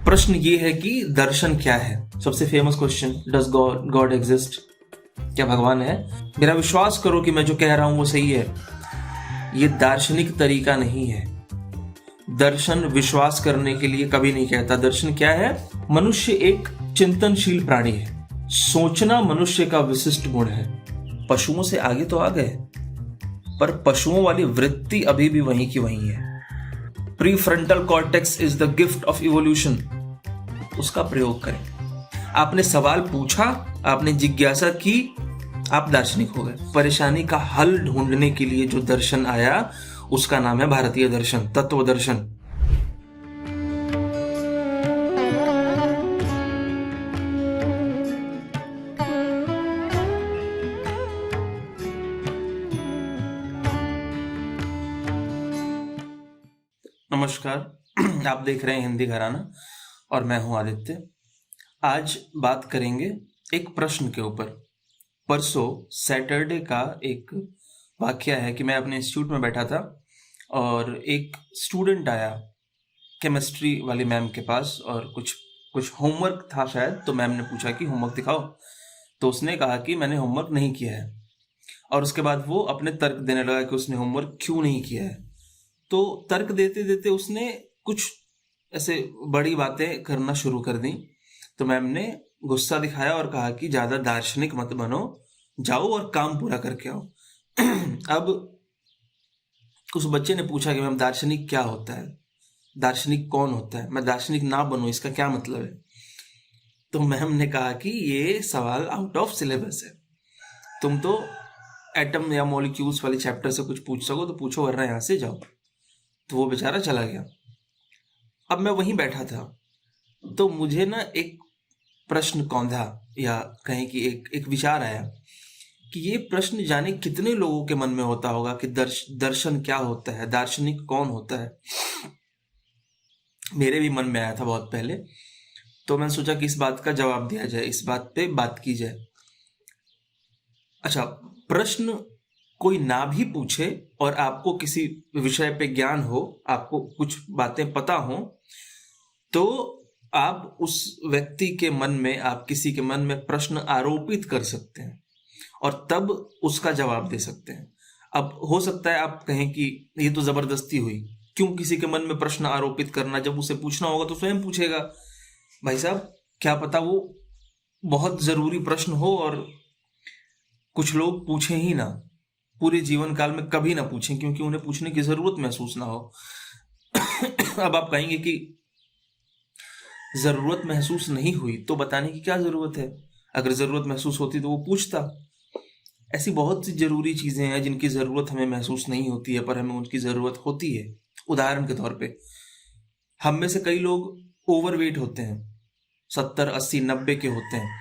प्रश्न ये है कि दर्शन क्या है। सबसे famous question, does God exist? क्या भगवान है? मेरा विश्वास करो कि मैं जो कह रहा हूं वो सही है। ये दार्शनिक तरीका नहीं है। दर्शन विश्वास करने के लिए कभी नहीं कहता। दर्शन क्या है? मनुष्य एक चिंतनशील प्राणी है। सोचना मनुष्य का विशिष्ट गुण है। पशुओं से आगे तो आ गए, पर पशुओं वाली वृत्ति अभी भी वहीं की वहीं है। Prefrontal cortex is the gift of evolution. उसका प्रयोग करें। आपने सवाल पूछा, आपने जिज्ञासा की, आप दार्शनिक हो गए। परेशानी का हल ढूंढने के लिए जो दर्शन आया उसका नाम है भारतीय दर्शन, तत्व दर्शन। नमस्कार, आप देख रहे हैं हिंदी घराना और मैं हूं आदित्य। आज बात करेंगे एक प्रश्न के ऊपर। परसों सैटरडे का एक वाकया है कि मैं अपने इंस्टीट्यूट में बैठा था और एक स्टूडेंट आया केमिस्ट्री वाली मैम के पास और कुछ होमवर्क था शायद। तो मैम ने पूछा कि होमवर्क दिखाओ, तो उसने कहा कि मैंने होमवर्क नहीं किया है। और उसके बाद वो अपने तर्क देने लगा कि उसने होमवर्क क्यों नहीं किया है। तो तर्क देते देते उसने कुछ ऐसे बड़ी बातें करना शुरू कर दी। तो मैम ने गुस्सा दिखाया और कहा कि ज्यादा दार्शनिक मत बनो, जाओ और काम पूरा करके आओ। अब उस बच्चे ने पूछा कि मैम दार्शनिक क्या होता है, दार्शनिक कौन होता है, मैं दार्शनिक ना बनूं इसका क्या मतलब है? तो मैम ने कहा कि ये सवाल आउट ऑफ सिलेबस है। तुम तो एटम या मॉलिक्यूल्स वाले चैप्टर से कुछ पूछ सको तो पूछो, वरना यहाँ से जाओ। तो वो बेचारा चला गया। अब मैं वहीं बैठा था तो मुझे ना एक प्रश्न कौंधा, या कहें कि एक विचार आया कि ये प्रश्न जाने कितने लोगों के मन में होता होगा कि दर्शन क्या होता है, दार्शनिक कौन होता है। मेरे भी मन में आया था बहुत पहले। तो मैंने सोचा कि इस बात का जवाब दिया जाए, इस बात पे बात की जाए। अच्छा, प्रश्न कोई ना भी पूछे और आपको किसी विषय पे ज्ञान हो, आपको कुछ बातें पता हो, तो आप उस व्यक्ति के मन में, आप किसी के मन में प्रश्न आरोपित कर सकते हैं और तब उसका जवाब दे सकते हैं। अब हो सकता है आप कहें कि ये तो जबरदस्ती हुई, क्यों किसी के मन में प्रश्न आरोपित करना, जब उसे पूछना होगा तो स्वयं पूछेगा। भाई साहब, क्या पता वो बहुत जरूरी प्रश्न हो और कुछ लोग पूछें ही ना, पूरे जीवन काल में कभी ना पूछें क्योंकि उन्हें पूछने की जरूरत महसूस ना हो। अब आप कहेंगे कि जरूरत महसूस नहीं हुई तो बताने की क्या जरूरत है? अगर जरूरत महसूस होती तो वो पूछता। ऐसी बहुत सी जरूरी चीजें हैं जिनकी जरूरत हमें महसूस नहीं होती है पर हमें उनकी जरूरत होती है। उदाहरण के तौर पे, हम में से कई लोग ओवरवेट होते हैं, 70, 80, 90 के होते हैं।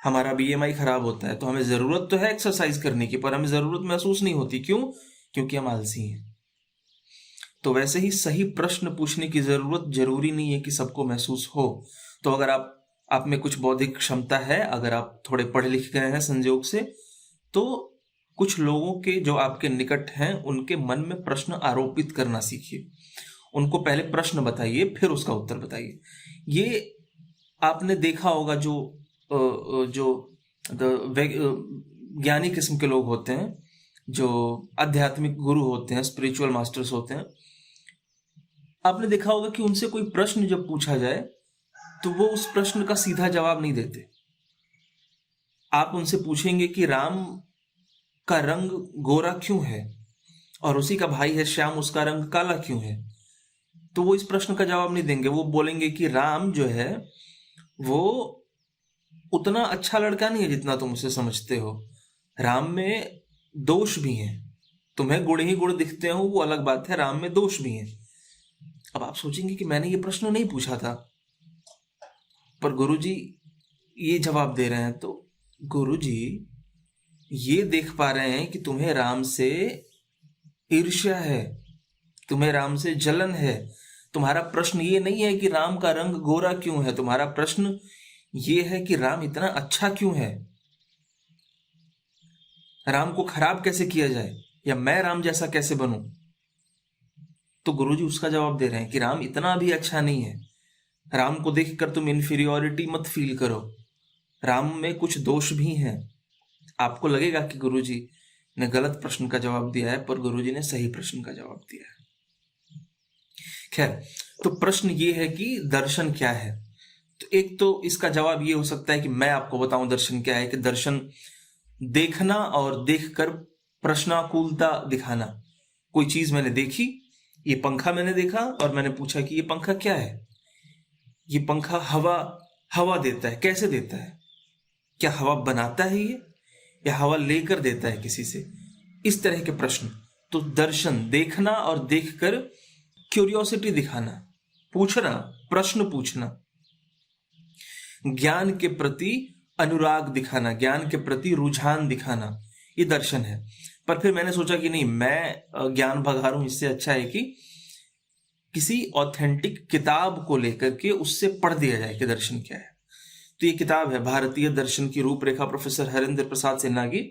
हमारा बीएमआई खराब होता है तो हमें जरूरत तो है एक्सरसाइज करने की, पर हमें जरूरत महसूस नहीं होती। क्यों? क्योंकि हम आलसी हैं। तो वैसे ही सही प्रश्न पूछने की जरूरत जरूरी नहीं है कि सबको महसूस हो। तो अगर आप में कुछ बौद्धिक क्षमता है, अगर आप थोड़े पढ़े लिखे गए हैं संयोग से, तो कुछ लोगों के जो आपके निकट हैं उनके मन में प्रश्न आरोपित करना सीखिए। उनको पहले प्रश्न बताइए, फिर उसका उत्तर बताइए। ये आपने देखा होगा, जो ज्ञानी किस्म के लोग होते हैं, जो आध्यात्मिक गुरु होते हैं, स्पिरिचुअल मास्टर्स होते हैं, आपने देखा होगा कि उनसे कोई प्रश्न जब पूछा जाए तो वो उस प्रश्न का सीधा जवाब नहीं देते। आप उनसे पूछेंगे कि राम का रंग गोरा क्यों है और उसी का भाई है श्याम, उसका रंग काला क्यों है, तो वो इस प्रश्न का जवाब नहीं देंगे। वो बोलेंगे कि राम जो है वो उतना अच्छा लड़का नहीं है जितना तुम उसे समझते हो। राम में दोष भी हैं, तुम्हें गुण ही गुण दिखते हो वो अलग बात है, राम में दोष भी हैं। अब आप सोचेंगे कि मैंने ये प्रश्न नहीं पूछा था पर गुरुजी ये जवाब दे रहे हैं। तो गुरुजी ये देख पा रहे हैं कि तुम्हें राम से ईर्ष्या है, तुम्हें राम से जलन है। तुम्हारा प्रश्न ये नहीं है कि राम का रंग गोरा क्यों है, तुम्हारा प्रश्न ये है कि राम इतना अच्छा क्यों है, राम को खराब कैसे किया जाए, या मैं राम जैसा कैसे बनूं। तो गुरुजी उसका जवाब दे रहे हैं कि राम इतना भी अच्छा नहीं है, राम को देखकर तुम इन्फीरियोरिटी मत फील करो, राम में कुछ दोष भी हैं। आपको लगेगा कि गुरुजी ने गलत प्रश्न का जवाब दिया है, पर गुरुजी ने सही प्रश्न का जवाब दिया है। खैर, तो प्रश्न ये है कि दर्शन क्या है। तो एक तो इसका जवाब ये हो सकता है कि मैं आपको बताऊं दर्शन क्या है, कि दर्शन देखना और देखकर प्रश्नाकुलता दिखाना। कोई चीज मैंने देखी, ये पंखा मैंने देखा और मैंने पूछा कि ये पंखा क्या है। ये पंखा हवा देता है, कैसे देता है? क्या हवा बनाता है ये, या हवा लेकर देता है किसी से? इस तरह के प्रश्न। तो दर्शन देखना और देखकर क्यूरियोसिटी दिखाना, पूछना, प्रश्न पूछना, ज्ञान के प्रति अनुराग दिखाना, ज्ञान के प्रति रुझान दिखाना, ये दर्शन है। पर फिर मैंने सोचा कि नहीं, मैं ज्ञान भगा रहा हूं, इससे अच्छा है कि किसी ऑथेंटिक किताब को लेकर के उससे पढ़ दिया जाए कि दर्शन क्या है। तो ये किताब है भारतीय दर्शन की रूपरेखा, प्रोफेसर हरेंद्र प्रसाद सिन्हा की।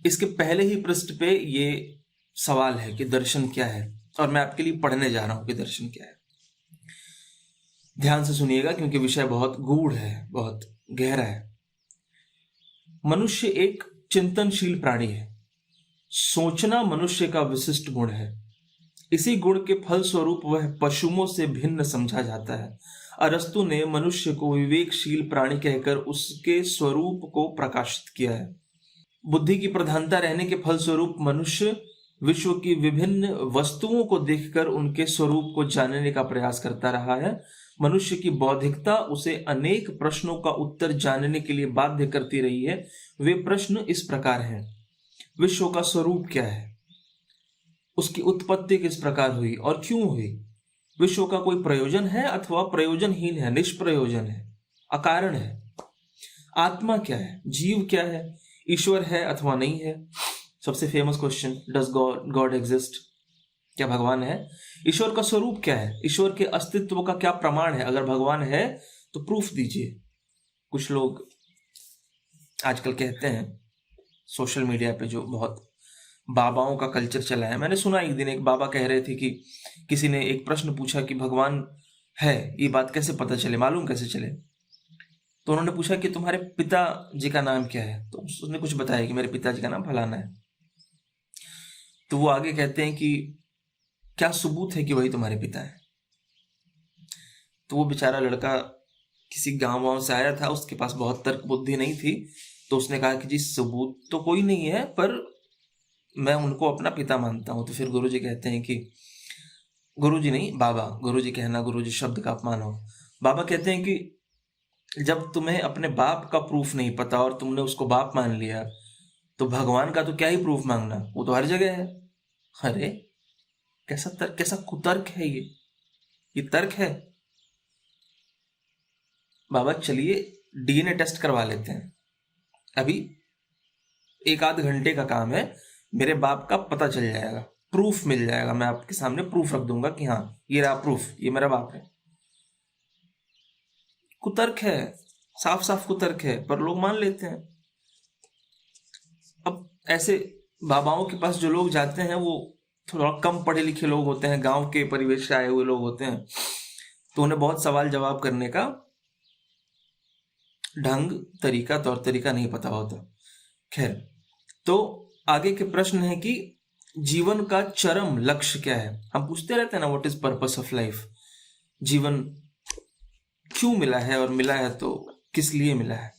इसके पहले ही पृष्ठ पे ये सवाल है कि दर्शन क्या है, और मैं आपके लिए पढ़ने जा रहा हूं कि दर्शन क्या है। ध्यान से सुनिएगा क्योंकि विषय बहुत गूढ़ है, बहुत गहरा है। मनुष्य एक चिंतनशील प्राणी है। सोचना मनुष्य का विशिष्ट गुण है। इसी गुण के फल स्वरूप वह पशुओं से भिन्न समझा जाता है। अरस्तु ने मनुष्य को विवेकशील प्राणी कहकर उसके स्वरूप को प्रकाशित किया है। बुद्धि की प्रधानता रहने के फलस्वरूप मनुष्य विश्व की विभिन्न वस्तुओं को देखकर उनके स्वरूप को जानने का प्रयास करता रहा है। मनुष्य की बौद्धिकता उसे अनेक प्रश्नों का उत्तर जानने के लिए बाध्य करती रही है। वे प्रश्न इस प्रकार हैं: विश्व का स्वरूप क्या है? उसकी उत्पत्ति किस प्रकार हुई और क्यों हुई? विश्व का कोई प्रयोजन है अथवा प्रयोजनहीन है, निष्प्रयोजन है, अकारण है? आत्मा क्या है? जीव क्या है? ईश्वर है अथवा नहीं है? सबसे famous question, does God exist? क्या भगवान है? ईश्वर का स्वरूप क्या है? ईश्वर के अस्तित्व का क्या प्रमाण है? अगर भगवान है तो प्रूफ दीजिए। कुछ लोग आजकल कहते हैं सोशल मीडिया पे, जो बहुत बाबाओं का कल्चर चला है। मैंने सुना एक दिन एक बाबा कह रहे थे कि किसी ने एक प्रश्न पूछा कि भगवान है, ये बात कैसे पता चले, मालूम कैसे चले? तो उन्होंने पूछा कि तुम्हारे पिताजी का नाम क्या है? तो उसने कुछ बताया कि मेरे पिताजी का नाम फलाना है। तो वो आगे कहते हैं कि क्या सबूत है कि वही तुम्हारे पिता है? तो वो बेचारा लड़का किसी गांव से आया था, उसके पास बहुत तर्क बुद्धि नहीं थी, तो उसने कहा कि जी सबूत तो कोई नहीं है, पर मैं उनको अपना पिता मानता हूं। तो फिर गुरुजी कहते हैं कि, गुरुजी नहीं, बाबा, गुरुजी कहना, गुरुजी शब्द का अपमान हो। बाबा कहते हैं कि जब तुम्हें अपने बाप का प्रूफ नहीं पता और तुमने उसको बाप मान लिया, तो भगवान का तो क्या ही प्रूफ मांगना, वो तो हर जगह है। अरे कैसा तर्क, कैसा कुतर्क है ये तर्क है? बाबा चलिए डीएनए टेस्ट करवा लेते हैं, अभी 1 आध घंटे का काम है, मेरे बाप का पता चल जाएगा, प्रूफ मिल जाएगा, मैं आपके सामने प्रूफ रख दूंगा कि हाँ ये रहा प्रूफ, ये मेरा बाप है। कुतर्क है, साफ साफ कुतर्क है, पर लोग मान लेते हैं। अब ऐसे बाबाओं के पास जो लोग जाते हैं वो थोड़ा कम पढ़े लिखे लोग होते हैं, गांव के परिवेश से आए हुए लोग होते हैं, तो उन्हें बहुत सवाल जवाब करने का ढंग, तरीका, तौर तरीका नहीं पता होता। खैर, तो आगे के प्रश्न है कि जीवन का चरम लक्ष्य क्या है? हम पूछते रहते हैं ना, what is purpose of life? जीवन क्यों मिला है, और मिला है तो किस लिए मिला है?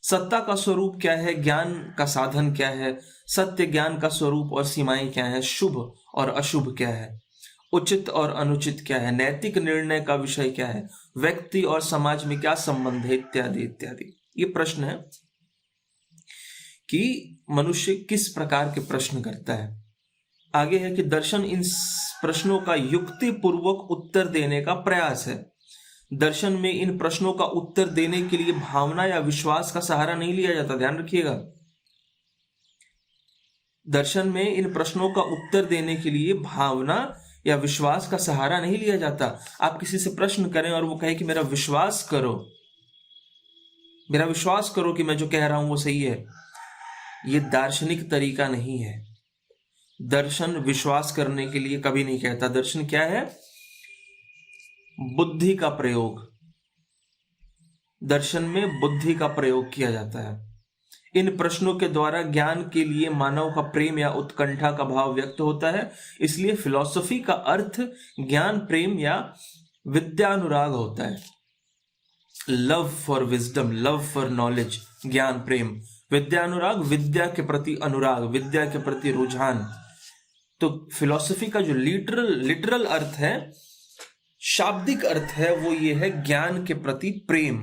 सत्ता का स्वरूप क्या है? ज्ञान का साधन क्या है? सत्य ज्ञान का स्वरूप और सीमाएं क्या है? शुभ और अशुभ क्या है? उचित और अनुचित क्या है? नैतिक निर्णय का विषय क्या है? व्यक्ति और समाज में क्या संबंध है? इत्यादि इत्यादि। ये प्रश्न है कि मनुष्य किस प्रकार के प्रश्न करता है। आगे है कि दर्शन इन प्रश्नों का युक्ति पूर्वक उत्तर देने का प्रयास है। दर्शन में इन प्रश्नों का उत्तर देने के लिए भावना या विश्वास का सहारा नहीं लिया जाता, ध्यान रखिएगा। दर्शन में इन प्रश्नों का उत्तर देने के लिए भावना या विश्वास का सहारा नहीं लिया जाता। आप किसी से प्रश्न करें और वो कहे कि मेरा विश्वास करो, मेरा विश्वास करो कि मैं जो कह रहा हूं वो सही है, ये दार्शनिक तरीका नहीं है। दर्शन विश्वास करने के लिए कभी नहीं कहता। दर्शन क्या है? बुद्धि का प्रयोग, दर्शन में बुद्धि का प्रयोग किया जाता है। इन प्रश्नों के द्वारा ज्ञान के लिए मानव का प्रेम या उत्कंठा का भाव व्यक्त होता है। इसलिए फिलॉसफी का अर्थ ज्ञान, प्रेम या विद्यानुराग होता है। Love for wisdom, love for knowledge, ज्ञान प्रेम, विद्यानुराग, विद्या के प्रति अनुराग, विद्या के प्रति रुझान। तो फिलॉसफी का जो लिटरल अर्थ है, शाब्दिक अर्थ है, वो ये है ज्ञान के प्रति प्रेम,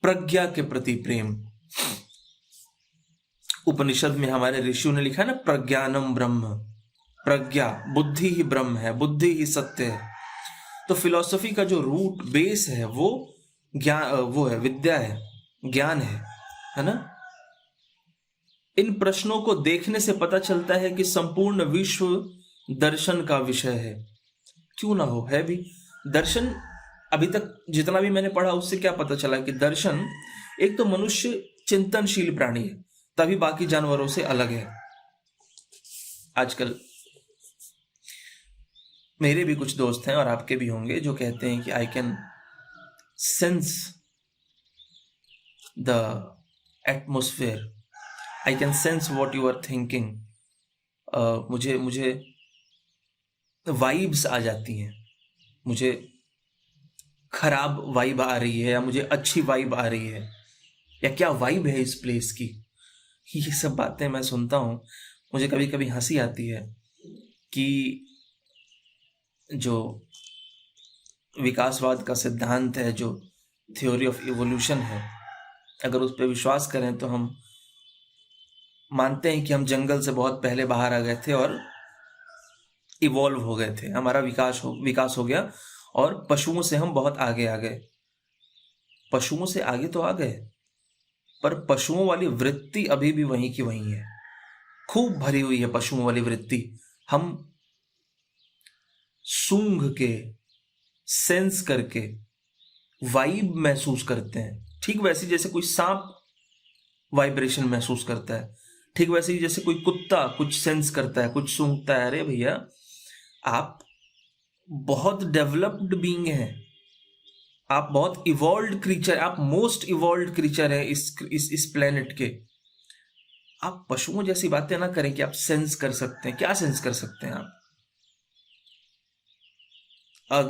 प्रज्ञा के प्रति प्रेम। उपनिषद में हमारे ऋषियों ने लिखा है ना, प्रज्ञानम ब्रह्म, प्रज्ञा, बुद्धि ही ब्रह्म है, बुद्धि ही सत्य है। तो फिलॉसफी का जो रूट बेस है वो ज्ञान, वो है विद्या है, ज्ञान है ना। इन प्रश्नों को देखने से पता चलता है कि संपूर्ण विश्व दर्शन का विषय है। क्यों ना हो, है भी। दर्शन, अभी तक जितना भी मैंने पढ़ा उससे क्या पता चला कि दर्शन एक तो मनुष्य चिंतनशील प्राणी है, तभी बाकी जानवरों से अलग है। आजकल मेरे भी कुछ दोस्त हैं और आपके भी होंगे जो कहते हैं कि I can sense the atmosphere, I can sense what you are thinking. मुझे वाइब्स आ जाती हैं, मुझे खराब वाइब आ रही है या मुझे अच्छी वाइब आ रही है, या क्या वाइब है इस प्लेस की। ये सब बातें मैं सुनता हूँ, मुझे कभी कभी हंसी आती है कि जो विकासवाद का सिद्धांत है, जो थ्योरी ऑफ इवोल्यूशन है, अगर उस पर विश्वास करें तो हम मानते हैं कि हम जंगल से बहुत पहले बाहर आ गए थे और इवॉल्व हो गए थे, हमारा विकास हो गया और पशुओं से हम बहुत आगे आ गए। पशुओं से आगे तो आ गए, पर पशुओं वाली वृत्ति अभी भी वहीं की वहीं है, खूब भरी हुई है पशुओं वाली वृत्ति। हम सूंघ के, सेंस करके वाइब महसूस करते हैं, ठीक वैसे जैसे कोई सांप वाइब्रेशन महसूस करता है, ठीक वैसे ही जैसे कोई कुत्ता कुछ सेंस करता है, कुछ सूंघता है। अरे भैया, आप बहुत डेवलप्ड बीइंग हैं, आप बहुत इवॉल्व्ड क्रीचर, आप मोस्ट इवॉल्व्ड क्रीचर है इस प्लेनेट के। आप पशुओं जैसी बातें ना करें कि आप सेंस कर सकते हैं। क्या सेंस कर सकते हैं आप?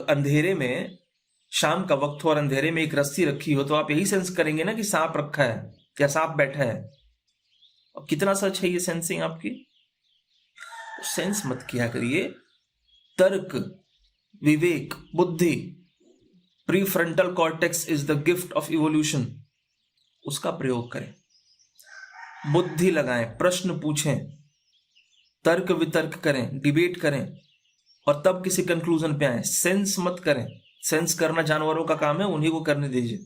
अंधेरे में, शाम का वक्त हो और अंधेरे में एक रस्सी रखी हो, तो आप यही सेंस करेंगे ना कि सांप रखा है या सांप बैठा है। और कितना सच है ये सेंसिंग आपकी? तो सेंस मत किया करिए। तर्क, विवेक, बुद्धि, prefrontal cortex is the gift of evolution, उसका प्रयोग करें। बुद्धि लगाएं, प्रश्न पूछें, तर्क वितर्क करें, डिबेट करें और तब किसी कंक्लूजन पे आए। सेंस मत करें। सेंस करना जानवरों का काम है, उन्हीं को करने दीजिए,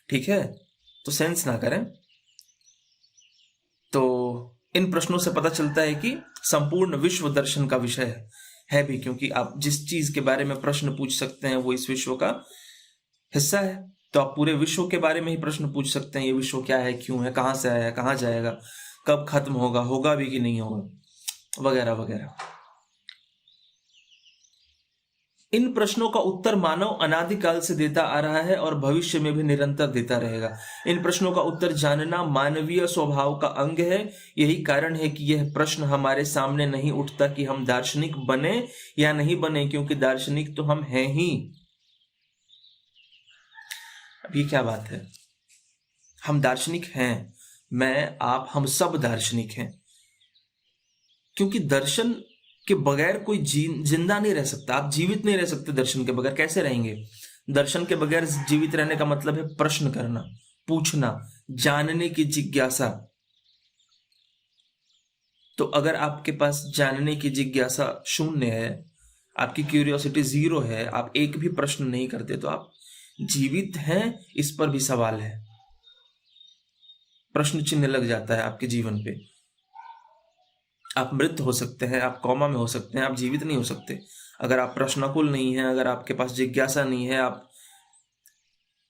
ठीक है? तो सेंस ना करें। तो इन प्रश्नों से पता चलता है कि संपूर्ण विश्व दर्शन का विषय है भी, क्योंकि आप जिस चीज के बारे में प्रश्न पूछ सकते हैं वो इस विश्व का हिस्सा है। तो आप पूरे विश्व के बारे में ही प्रश्न पूछ सकते हैं। ये विश्व क्या है, क्यों है, कहाँ से आया है, कहाँ जाएगा, कब खत्म होगा, होगा भी कि नहीं होगा, वगैरह वगैरह। इन प्रश्नों का उत्तर मानव अनादिकाल से देता आ रहा है और भविष्य में भी निरंतर देता रहेगा। इन प्रश्नों का उत्तर जानना मानवीय स्वभाव का अंग है। यही कारण है कि यह प्रश्न हमारे सामने नहीं उठता कि हम दार्शनिक बने या नहीं बने, क्योंकि दार्शनिक तो हम हैं ही। अब ये क्या बात है? हम दार्शनिक हैं, मैं, आप, हम सब दार्शनिक हैं, क्योंकि दर्शन के बगैर कोई जिंदा नहीं रह सकता। आप जीवित नहीं रह सकते दर्शन के बगैर। कैसे रहेंगे? दर्शन के बगैर जीवित रहने का मतलब है प्रश्न करना, पूछना, जानने की जिज्ञासा। तो अगर आपके पास जानने की जिज्ञासा शून्य है, आपकी क्यूरियोसिटी जीरो है, आप एक भी प्रश्न नहीं करते, तो आप जीवित हैं, इस पर भी सवाल है। प्रश्न चिन्ह लग जाता है आपके जीवन पे। आप मृत हो सकते हैं, आप कॉमा में हो सकते हैं, आप जीवित नहीं हो सकते अगर आप प्रश्नकुल नहीं हैं, अगर आपके पास जिज्ञासा नहीं है। आप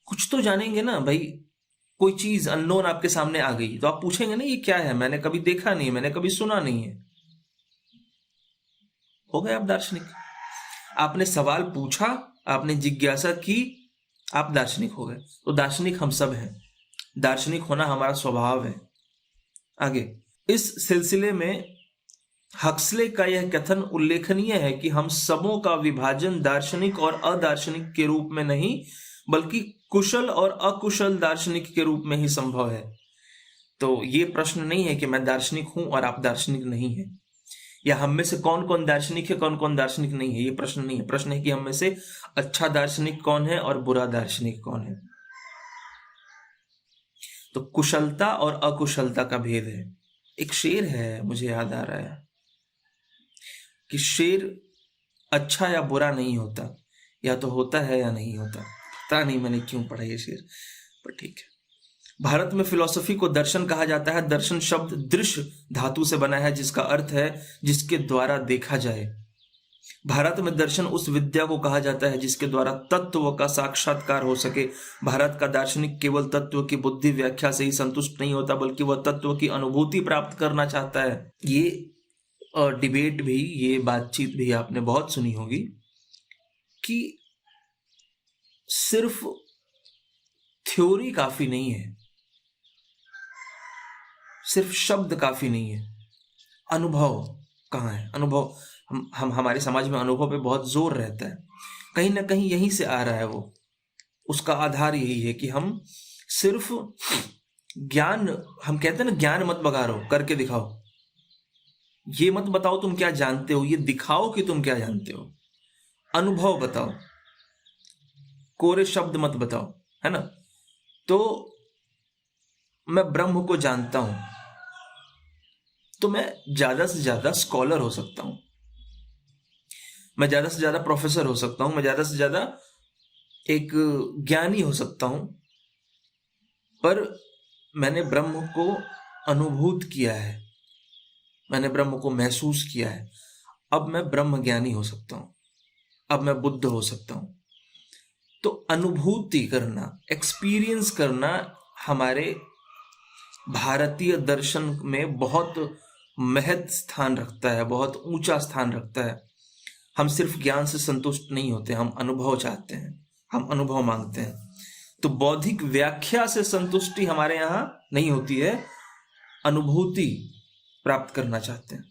कुछ तो जानेंगे ना भाई। कोई चीज अननोन आपके सामने आ गई तो आप पूछेंगे ना, ये क्या है, मैंने कभी देखा नहीं, मैंने कभी सुना नहीं है। हो गए आप दार्शनिक। आपने सवाल पूछा, आपने जिज्ञासा की, आप दार्शनिक हो गए। तो दार्शनिक हम सब हैं, दार्शनिक होना हमारा स्वभाव है। आगे इस सिलसिले में हक्सले का यह कथन उल्लेखनीय है कि हम सबों का विभाजन दार्शनिक और अदार्शनिक के रूप में नहीं, बल्कि कुशल और अकुशल दार्शनिक के रूप में ही संभव है। तो ये प्रश्न नहीं है कि मैं दार्शनिक हूं और आप दार्शनिक नहीं हैं, या हम में से कौन कौन दार्शनिक है, कौन कौन दार्शनिक नहीं है, ये प्रश्न नहीं है। प्रश्न है कि हम में से अच्छा दार्शनिक कौन है और बुरा दार्शनिक कौन है। तो कुशलता और अकुशलता का भेद है। एक शेर है, मुझे याद आ रहा है कि शेर अच्छा या बुरा नहीं होता, या तो होता है या नहीं होता। पता नहीं मैंने क्यों पढ़ा ये शेर, पर ठीक है। भारत में फिलॉसफी को दर्शन कहा जाता है। दर्शन शब्द दृश्य धातु से बना है, जिसका अर्थ है जिसके द्वारा देखा जाए। भारत में दर्शन उस विद्या को कहा जाता है जिसके द्वारा तत्व का साक्षात्कार हो सके। भारत का दार्शनिक केवल तत्व की बुद्धि व्याख्या से ही संतुष्ट नहीं होता, बल्कि वह तत्व की अनुभूति प्राप्त करना चाहता है। ये डिबेट भी, ये बातचीत भी आपने बहुत सुनी होगी कि सिर्फ थ्योरी काफी नहीं है, सिर्फ शब्द काफी नहीं है। अनुभव कहाँ है? अनुभव हम हमारे समाज में अनुभव पे बहुत जोर रहता है, कहीं ना कहीं यहीं से आ रहा है वो। उसका आधार यही है कि हम सिर्फ ज्ञान, हम कहते हैं ना ज्ञान मत बघारो, करके दिखाओ। ये मत बताओ तुम क्या जानते हो, ये दिखाओ कि तुम क्या जानते हो। अनुभव बताओ, कोरे शब्द मत बताओ, है ना। तो मैं ब्रह्म को जानता हूं, तो मैं ज्यादा से ज्यादा स्कॉलर हो सकता हूं, मैं ज्यादा से ज्यादा प्रोफेसर हो सकता हूं, मैं ज्यादा से ज्यादा एक ज्ञानी हो सकता हूं, पर मैंने ब्रह्म को अनुभूत किया है, मैंने ब्रह्म को महसूस किया है। अब मैं ब्रह्म ज्ञानी हो सकता हूं, अब मैं बुद्ध हो सकता हूं। तो अनुभूति करना, एक्सपीरियंस करना हमारे भारतीय दर्शन में बहुत महत्व स्थान रखता है, बहुत ऊंचा स्थान रखता है। हम सिर्फ ज्ञान से संतुष्ट नहीं होते, हम अनुभव चाहते हैं, हम अनुभव मांगते हैं। तो बौद्धिक व्याख्या से संतुष्टि हमारे यहां नहीं होती है, अनुभूति प्राप्त करना चाहते हैं।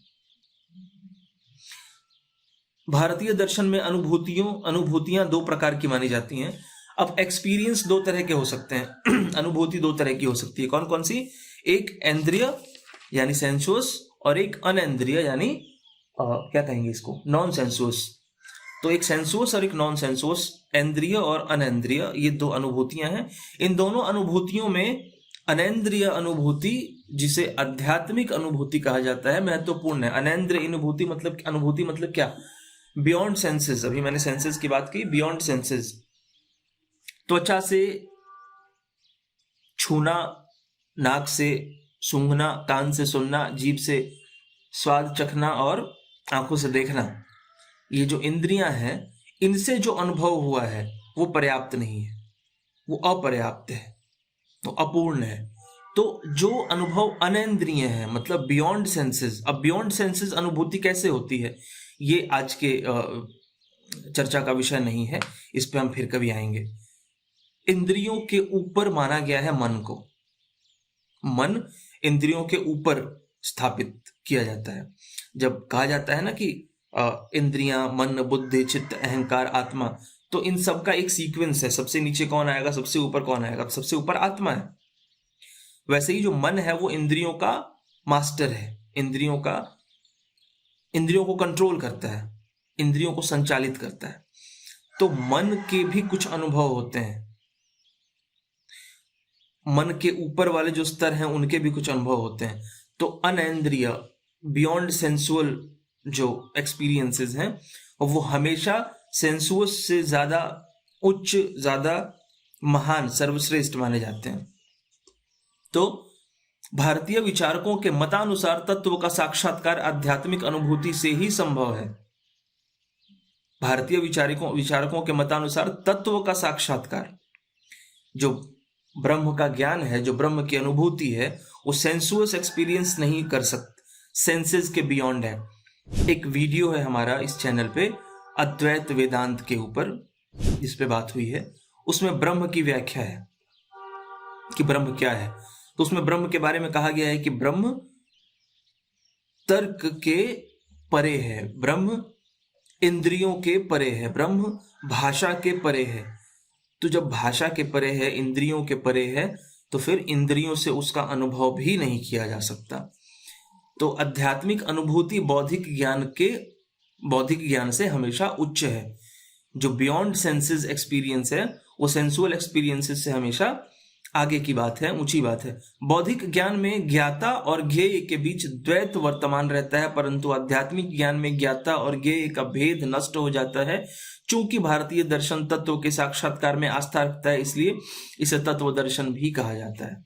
भारतीय दर्शन में अनुभूतियां दो प्रकार की मानी जाती हैं। अब एक्सपीरियंस दो तरह के हो सकते हैं अनुभूति दो तरह की हो सकती है। कौन कौन सी? एक इंद्रिय यानी सेंसुअस, और एक अनेंद्रिय यानी क्या कहेंगे इसको, नॉन सेंसुअस। तो एक सेंसुअस और एक नॉन सेंसुअस, इंद्रिय और अनेंद्रिय, ये दो अनुभूतियां हैं। इन दोनों अनुभूतियों में अनेंद्रिय अनुभूति, जिसे आध्यात्मिक अनुभूति कहा जाता है, महत्वपूर्ण है। अनेंद्रिय अनुभूति मतलब क्या? Beyond senses. अभी मैंने सेंसेस की बात की, बियॉन्ड सेंसेस। त्वचा से छूना, नाक से सूंघना, कान से सुनना, जीभ से स्वाद चखना और आंखों से देखना, ये जो इंद्रियां हैं, इनसे जो अनुभव हुआ है वो पर्याप्त नहीं है, वो अपर्याप्त है, तो अपूर्ण है। तो जो अनुभव अनेंद्रिय है, मतलब बियॉन्ड सेंसेस। अब बियॉन्ड सेंसेस अनुभूति कैसे होती है, ये आज के चर्चा का विषय नहीं है, इस पे हम फिर कभी आएंगे। इंद्रियों के ऊपर माना गया है मन को, मन इंद्रियों के ऊपर स्थापित किया जाता है। जब कहा जाता है ना कि इंद्रियां, मन, बुद्धि, चित्त, अहंकार, आत्मा, तो इन सब का एक सीक्वेंस है। सबसे नीचे कौन आएगा, सबसे ऊपर कौन आएगा? सबसे ऊपर आत्मा है। वैसे ही जो मन है वो इंद्रियों का मास्टर है, इंद्रियों को कंट्रोल करता है, इंद्रियों को संचालित करता है। तो मन के भी कुछ अनुभव होते हैं, मन के ऊपर वाले जो स्तर हैं उनके भी कुछ अनुभव होते हैं। तो अनेंद्रिय, बियॉन्ड सेंसुअल जो एक्सपीरियंसेस हैं, वो हमेशा सेंसुअस से ज्यादा उच्च, ज्यादा महान, सर्वश्रेष्ठ माने जाते हैं। तो भारतीय विचारकों के मतानुसार तत्व का साक्षात्कार आध्यात्मिक अनुभूति से ही संभव है। भारतीय विचारकों के मतानुसार तत्व का साक्षात्कार, जो ब्रह्म का ज्ञान है, जो ब्रह्म की अनुभूति है, वो सेंसुअस एक्सपीरियंस नहीं कर सकते, सेंसेस के बियॉन्ड है। एक वीडियो है हमारा इस चैनल पे, अद्वैत वेदांत के ऊपर जिस पे बात हुई है, उसमें ब्रह्म की व्याख्या है कि ब्रह्म क्या है। तो उसमें ब्रह्म के बारे में कहा गया है कि ब्रह्म तर्क के परे है, ब्रह्म इंद्रियों के परे है, ब्रह्म भाषा के परे है। तो जब भाषा के परे है, इंद्रियों के परे है, तो फिर इंद्रियों से उसका अनुभव भी नहीं किया जा सकता। तो आध्यात्मिक अनुभूति बौद्धिक ज्ञान से हमेशा उच्च है। जो बियॉन्ड सेंसेस एक्सपीरियंस है वो सेंसुअल एक्सपीरियंसेस से हमेशा आगे की बात है, ऊंची बात है। बौद्धिक ज्ञान में ज्ञाता और ज्ञेय के बीच द्वैत वर्तमान रहता है, परंतु आध्यात्मिक ज्ञान में ज्ञाता और ज्ञेय का भेद नष्ट हो जाता है। चूंकि भारतीय दर्शन तत्व के साक्षात्कार में आस्था रखता है, इसलिए इसे तत्व दर्शन भी कहा जाता है।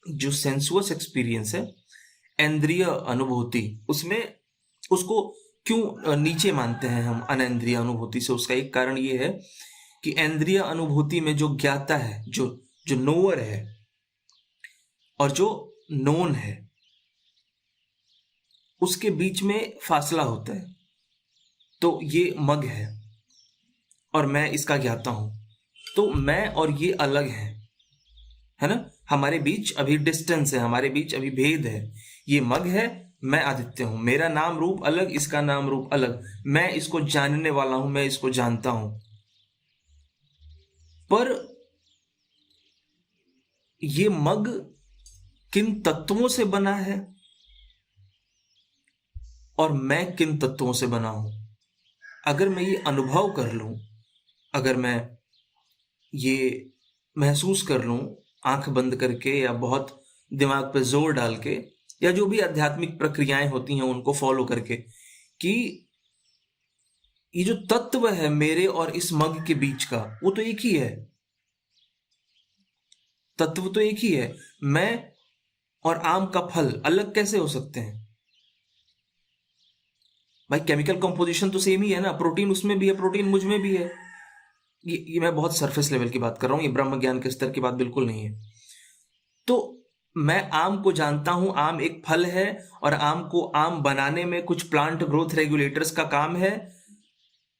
जो सेंसुअस एक्सपीरियंस है, इंद्रिय अनुभूति, उसमें उसको क्यों नीचे मानते हैं हम अनेंद्रिय अनुभूति से? उसका एक कारण ये है कि इंद्रिय अनुभूति में जो ज्ञाता है, जो नोअर है और जो नोन है, उसके बीच में फासला होता है। तो ये मग है और मैं इसका ज्ञाता हूं, तो मैं और ये अलग है ना। हमारे बीच अभी डिस्टेंस है, हमारे बीच अभी भेद है। ये मग है, मैं आदित्य हूं, मेरा नाम रूप अलग, इसका नाम रूप अलग। मैं इसको जानने वाला हूं, मैं इसको जानता हूं, पर ये मग किन तत्वों से बना है और मैं किन तत्वों से बना हूं। अगर मैं ये अनुभव कर लूं, अगर मैं ये महसूस कर लूं आंख बंद करके या बहुत दिमाग पे जोर डाल के, या जो भी आध्यात्मिक प्रक्रियाएं होती हैं उनको फॉलो करके, कि ये जो तत्व है मेरे और इस मग के बीच का, वो तो एक ही है। तत्व तो एक ही है। मैं और आम का फल अलग कैसे हो सकते हैं भाई? केमिकल कंपोजिशन तो सेम ही है ना। प्रोटीन उसमें भी है, प्रोटीन मुझ में भी है। ये मैं बहुत सरफेस लेवल की बात कर रहा हूं, ये ब्रह्म ज्ञान के स्तर की बात बिल्कुल नहीं है। तो मैं आम को जानता हूं, आम एक फल है और आम को आम बनाने में कुछ प्लांट ग्रोथ रेगुलेटर्स का काम है।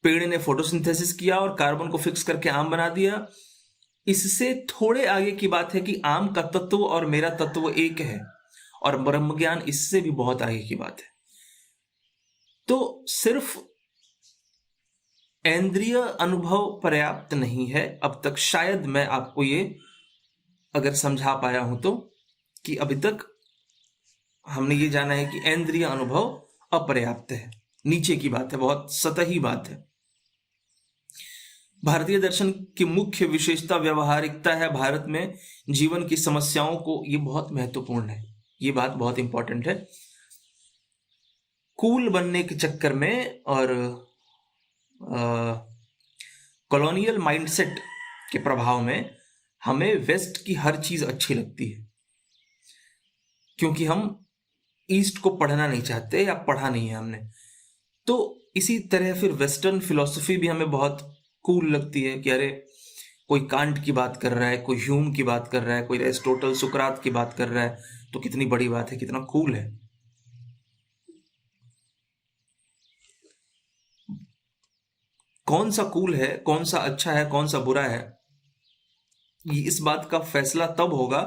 पेड़ ने फोटोसिंथेसिस किया और कार्बन को फिक्स करके आम बना दिया। इससे थोड़े आगे की बात है कि आम का तत्व और मेरा तत्व एक है, और ब्रह्म ज्ञान इससे भी बहुत आगे की बात है। तो सिर्फ इंद्रिय अनुभव पर्याप्त नहीं है। अब तक शायद मैं आपको ये अगर समझा पाया हूं तो, कि अभी तक हमने ये जाना है कि इंद्रिय अनुभव अपर्याप्त है, नीचे की बात है, बहुत सतही बात है। भारतीय दर्शन की मुख्य विशेषता व्यवहारिकता है। भारत में जीवन की समस्याओं को, ये बहुत महत्वपूर्ण है, ये बात बहुत इंपॉर्टेंट है। कूल बनने के चक्कर में और कॉलोनियल माइंडसेट के प्रभाव में हमें वेस्ट की हर चीज अच्छी लगती है, क्योंकि हम ईस्ट को पढ़ना नहीं चाहते या पढ़ा नहीं है हमने। तो इसी तरह फिर वेस्टर्न फिलॉसफी भी हमें बहुत कूल लगती है कि अरे कोई कांट की बात कर रहा है, कोई ह्यूम की बात कर रहा है, कोई एरिस्टोटल सुकरात की बात कर रहा है, तो कितनी बड़ी बात है, कितना कूल है। कौन सा कूल है, कौन सा अच्छा है, कौन सा बुरा है, ये इस बात का फैसला तब होगा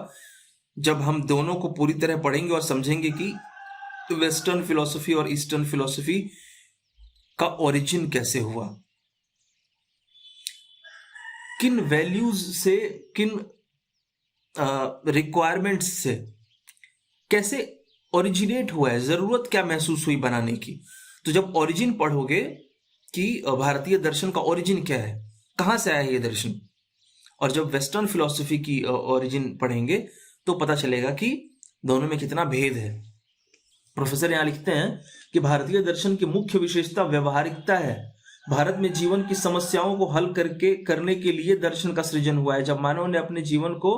जब हम दोनों को पूरी तरह पढ़ेंगे और समझेंगे कि वेस्टर्न फिलॉसफी और ईस्टर्न फिलॉसफी का ओरिजिन कैसे हुआ, किन वैल्यूज से, किन रिक्वायरमेंट्स से कैसे ओरिजिनेट हुआ है, जरूरत क्या महसूस हुई बनाने की। तो जब ओरिजिन पढ़ोगे कि भारतीय दर्शन का ओरिजिन क्या है, कहां से आया ये दर्शन, और जब वेस्टर्न फिलॉसफी की ओरिजिन पढ़ेंगे तो पता चलेगा कि दोनों में कितना भेद है। प्रोफेसर यहां लिखते हैं कि भारतीय दर्शन की मुख्य विशेषता व्यवहारिकता है। भारत में जीवन की समस्याओं को हल करने के लिए दर्शन का सृजन हुआ है। जब मानव ने अपने जीवन को,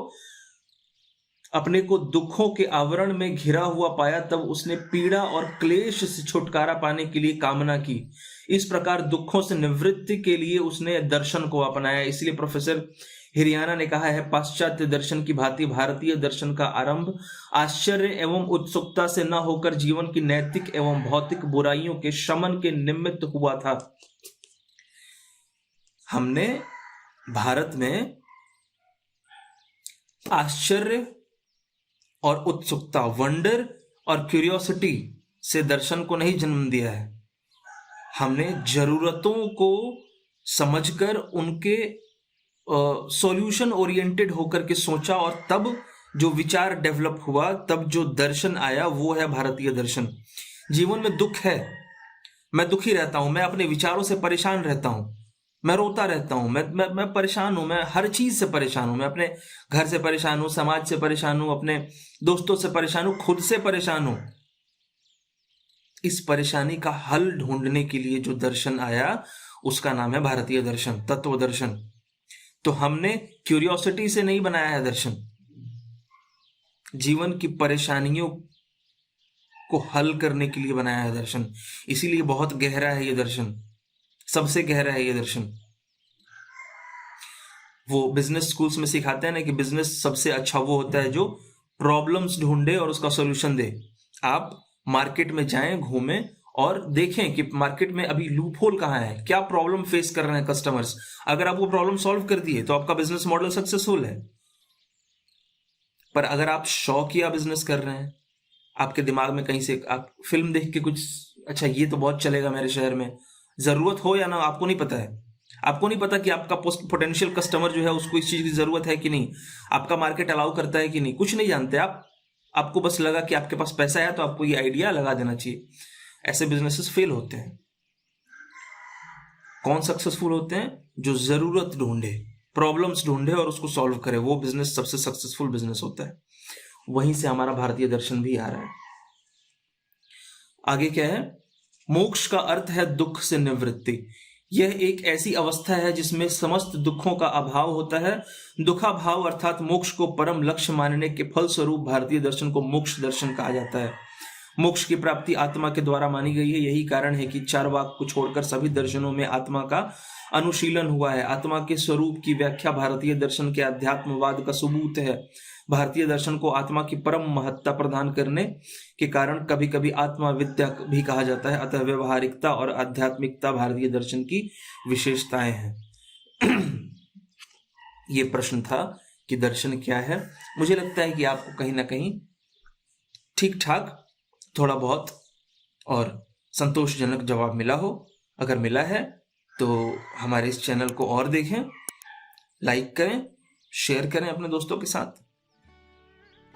अपने को दुखों के आवरण में घिरा हुआ पाया, तब उसने पीड़ा और क्लेश से छुटकारा पाने के लिए कामना की। इस प्रकार दुखों से निवृत्ति के लिए उसने दर्शन को अपनाया। इसलिए प्रोफेसर हिरियाना ने कहा है, पाश्चात्य दर्शन की भांति भारतीय दर्शन का आरंभ आश्चर्य एवं उत्सुकता से न होकर जीवन की नैतिक एवं भौतिक बुराइयों के शमन के निमित्त हुआ था। हमने भारत में आश्चर्य और उत्सुकता, वंडर और क्यूरियोसिटी से दर्शन को नहीं जन्म दिया है। हमने जरूरतों को समझकर उनके सॉल्यूशन ओरिएंटेड होकर के सोचा, और तब जो विचार डेवलप हुआ, तब जो दर्शन आया, वो है भारतीय दर्शन। जीवन में दुख है, मैं दुखी रहता हूं, मैं अपने विचारों से परेशान रहता हूं, मैं रोता रहता हूं, मैं परेशान हूं, मैं हर चीज से परेशान हूं, मैं अपने घर से परेशान हूं, समाज से परेशान हूं, अपने दोस्तों से परेशान हूं, खुद से परेशान हूं। इस परेशानी का हल ढूंढने के लिए जो दर्शन आया, उसका नाम है भारतीय दर्शन, तत्व दर्शन। तो हमने क्यूरियोसिटी से नहीं बनाया है दर्शन, जीवन की परेशानियों को हल करने के लिए बनाया है दर्शन। इसीलिए बहुत गहरा है ये दर्शन, सबसे गहरा है ये दर्शन। वो बिजनेस स्कूल्स में सिखाते हैं ना कि बिजनेस सबसे अच्छा वो होता है जो प्रॉब्लम्स ढूंढे और उसका सॉल्यूशन दे। आप मार्केट में जाएं, घूमें और देखें कि मार्केट में अभी लूप होल कहाँ है, क्या प्रॉब्लम फेस कर रहे हैं कस्टमर्स। अगर आप वो प्रॉब्लम सॉल्व कर दिए तो आपका बिजनेस मॉडल सक्सेसफुल है। पर अगर आप शौकिया बिजनेस कर रहे हैं, आपके दिमाग में कहीं से आप फिल्म देख के कुछ, अच्छा ये तो बहुत चलेगा मेरे शहर में, जरूरत हो या ना आपको नहीं पता है। आपको नहीं पता कि आपका पोटेंशियल कस्टमर जो है उसको इस चीज की जरूरत है कि नहीं, आपका मार्केट अलाउ करता है कि नहीं, कुछ नहीं जानते आप। आपको बस लगा कि आपके पास पैसा है तो आपको ये आइडिया लगा देना चाहिए। ऐसे बिजनेसेस फेल होते हैं। कौन सक्सेसफुल होते हैं? जो जरूरत ढूंढे, प्रॉब्लम्स ढूंढे और उसको सॉल्व करे, वो बिजनेस सबसे सक्सेसफुल बिजनेस होता है। वहीं से हमारा भारतीय दर्शन भी आ रहा है। आगे क्या है? मोक्ष का अर्थ है दुख से निवृत्ति। यह एक ऐसी अवस्था है जिसमें समस्त दुखों का अभाव होता है। दुखाभाव अर्थात मोक्ष को परम लक्ष्य मानने के फल स्वरूप भारतीय दर्शन को मोक्ष दर्शन कहा जाता है। मोक्ष की प्राप्ति आत्मा के द्वारा मानी गई है। यही कारण है कि चारवाक को छोड़कर सभी दर्शनों में आत्मा का अनुशीलन हुआ है। आत्मा के स्वरूप की व्याख्या भारतीय दर्शन के अध्यात्मवाद का सबूत है। भारतीय दर्शन को आत्मा की परम महत्ता प्रदान करने के कारण कभी कभी आत्मा विद्या भी कहा जाता है। अतः व्यवहारिकता और आध्यात्मिकता भारतीय दर्शन की विशेषताएं हैं। ये प्रश्न था कि दर्शन क्या है। मुझे लगता है कि आपको कहीं ना कहीं ठीक ठाक, थोड़ा बहुत और संतोषजनक जवाब मिला हो। अगर मिला है तो हमारे इस चैनल को और देखें, लाइक करें, शेयर करें अपने दोस्तों के साथ,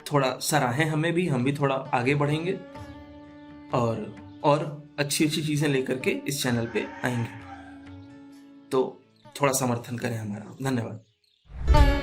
थोड़ा सराहें हमें भी, हम भी थोड़ा आगे बढ़ेंगे और अच्छी अच्छी चीजें लेकर के इस चैनल पे आएंगे। तो थोड़ा समर्थन करें हमारा। धन्यवाद।